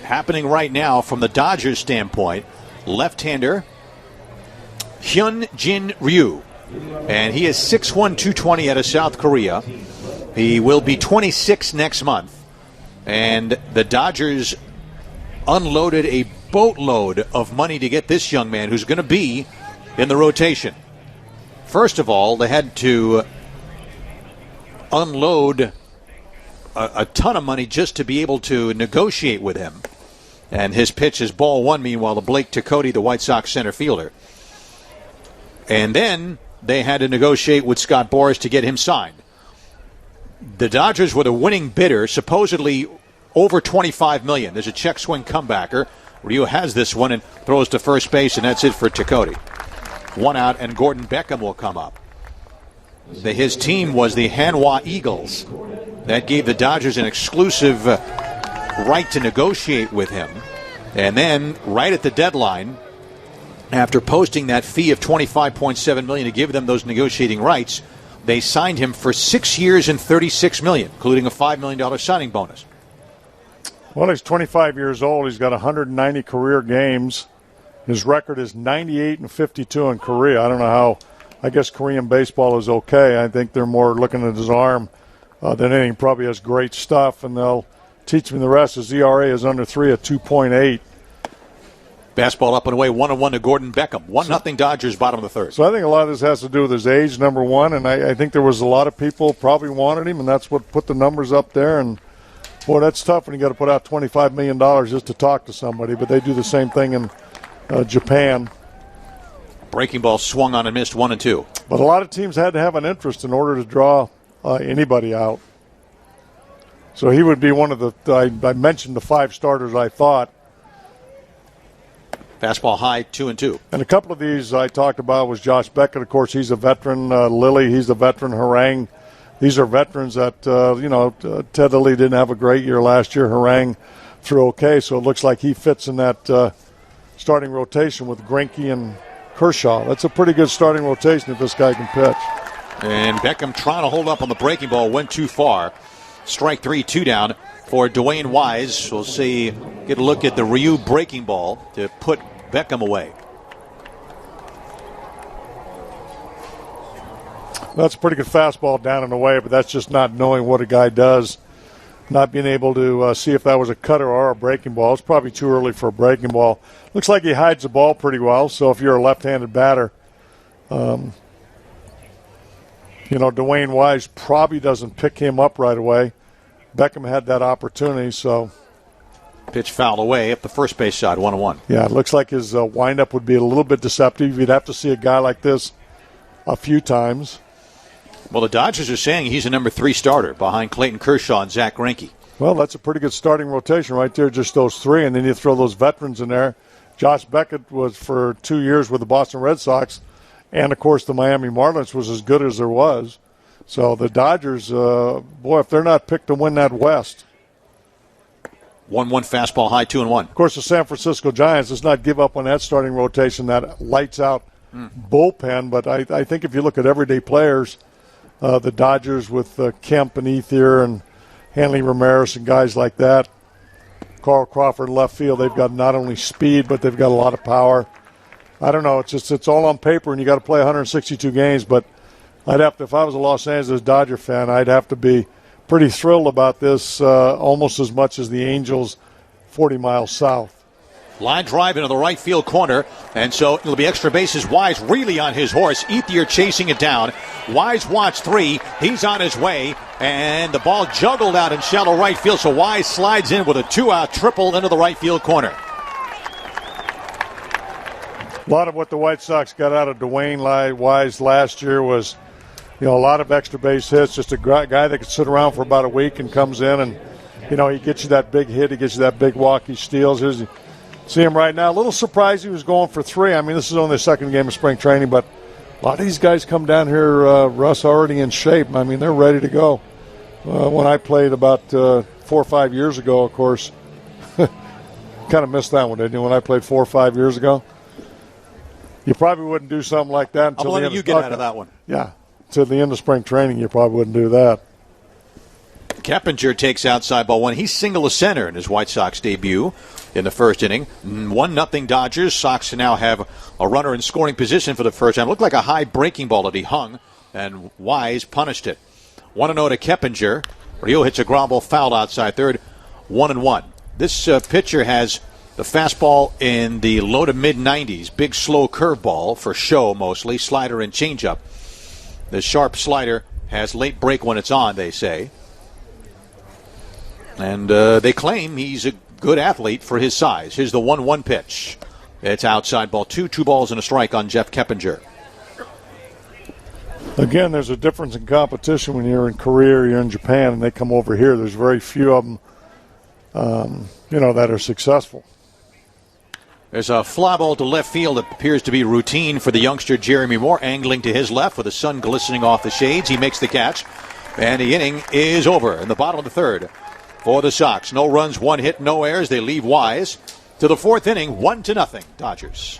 happening right now from the Dodgers standpoint. Left-hander Hj.r. And he is 6'1", 220 out of South Korea. He will be 26 next month. And the Dodgers unloaded a boatload of money to get this young man who's going to be in the rotation. First of all, they had to unload a ton of money just to be able to negotiate with him. And his pitch is ball one, meanwhile, to Blake Tecote, the White Sox center fielder. And then they had to negotiate with Scott Boras to get him signed. The Dodgers were the winning bidder, supposedly over $25 million. There's a check swing comebacker. Ryu has this one and throws to first base, and that's it for Tecote. One out, and Gordon Beckham will come up. His team was the Hanwha Eagles. That gave the Dodgers an exclusive right to negotiate with him. And then, right at the deadline, after posting that fee of $25.7 million to give them those negotiating rights, they signed him for 6 years and $36 million, including a $5 million signing bonus. Well, he's 25 years old. He's got 190 career games. His record is 98-52 in Korea. I don't know how. I guess Korean baseball is okay. I think they're more looking at his arm than anything. Probably has great stuff, and they'll teach me the rest. His ERA is under 3 at 2.8. Fastball up and away, 1-1 to Gordon Beckham. 1-0 Dodgers, bottom of the third. So I think a lot of this has to do with his age, number one, and I think there was a lot of people probably wanted him, and that's what put the numbers up there. And, boy, that's tough when you got to put out $25 million just to talk to somebody, but they do the same thing in Japan. Breaking ball swung on and missed 1-2. But a lot of teams had to have an interest in order to draw anybody out. So he would be one of the I mentioned the 5 starters I thought. Fastball high, 2-2. And a couple of these I talked about was Josh Beckett. Of course, he's a veteran. Lilly, he's a veteran. Harang, these are veterans that, Ted Lilly didn't have a great year last year. Harang threw okay, so it looks like he fits in that starting rotation with Greinke and Kershaw. That's a pretty good starting rotation if this guy can pitch. And Beckham trying to hold up on the breaking ball, went too far. Strike 3, 2 down for Dwayne Wise. We'll see, get a look at the Ryu breaking ball to put Beckham away. That's a pretty good fastball down and away, but that's just not knowing what a guy does. Not being able to see if that was a cutter or a breaking ball. It's probably too early for a breaking ball. Looks like he hides the ball pretty well, so if you're a left-handed batter, Dwayne Wise probably doesn't pick him up right away. Beckham had that opportunity, so. Pitch fouled away up the first base side, 1-1. Yeah, it looks like his windup would be a little bit deceptive. You'd have to see a guy like this a few times. Well, the Dodgers are saying he's a number 3 starter behind Clayton Kershaw and Zach Greinke. Well, that's a pretty good starting rotation right there, just those 3, and then you throw those veterans in there. Josh Beckett was for 2 years with the Boston Red Sox, and, of course, the Miami Marlins was as good as there was. So the Dodgers, if they're not picked to win that West. 1-1 fastball high, 2-1. Of course, the San Francisco Giants does not give up on that starting rotation, that lights-out bullpen. But I think if you look at everyday players, the Dodgers with Kemp and Ethier and Hanley Ramirez and guys like that, Carl Crawford left field, they've got not only speed, but they've got a lot of power. I don't know. It's all on paper, and you got to play 162 games. But I'd have to, if I was a Los Angeles Dodger fan, I'd have to be pretty thrilled about this, almost as much as the Angels 40 miles south. Line drive into the right field corner, and so it'll be extra bases. Wise really on his horse. Ethier chasing it down. Wise wants 3. He's on his way, and the ball juggled out in shallow right field, so Wise slides in with a 2-out triple into the right field corner. A lot of what the White Sox got out of Dwayne Wise last year was, a lot of extra base hits, just a guy that could sit around for about a week and comes in and, he gets you that big hit, he gets you that big walk, he steals. See him right now. A little surprised he was going for 3. I mean, this is only the second game of spring training, but a lot of these guys come down here, Russ, already in shape. I mean, they're ready to go. When I played about 4 or 5 years ago, of course, kind of missed that one, didn't you, when I played 4 or 5 years ago? You probably wouldn't do something like that until I'm letting you get out of that one. Yeah, to the end of spring training, you probably wouldn't do that. Keppinger takes outside ball one. He's single to center in his White Sox debut in the first inning. 1-0 Dodgers. Sox now have a runner in scoring position for the first time. Looked like a high breaking ball that he hung, and Wise punished it. 1-0 to Keppinger. Rio hits a ground ball foul outside third. 1-1. This pitcher has the fastball in the low to mid 90s. Big slow curveball for show mostly. Slider and changeup. The sharp slider has late break when it's on, they say. And they claim he's a good athlete for his size. Here's the 1-1 pitch. It's outside ball two. 2 balls and a strike on Jeff Keppinger. Again, there's a difference in competition when you're in Korea or you're in Japan and they come over here. There's very few of them, that are successful. There's a fly ball to left field that appears to be routine for the youngster Jeremy Moore, angling to his left with the sun glistening off the shades. He makes the catch, and the inning is over in the bottom of the third for the Sox. No runs, 1 hit, no errors. They leave Wise to the fourth inning, 1-0 Dodgers.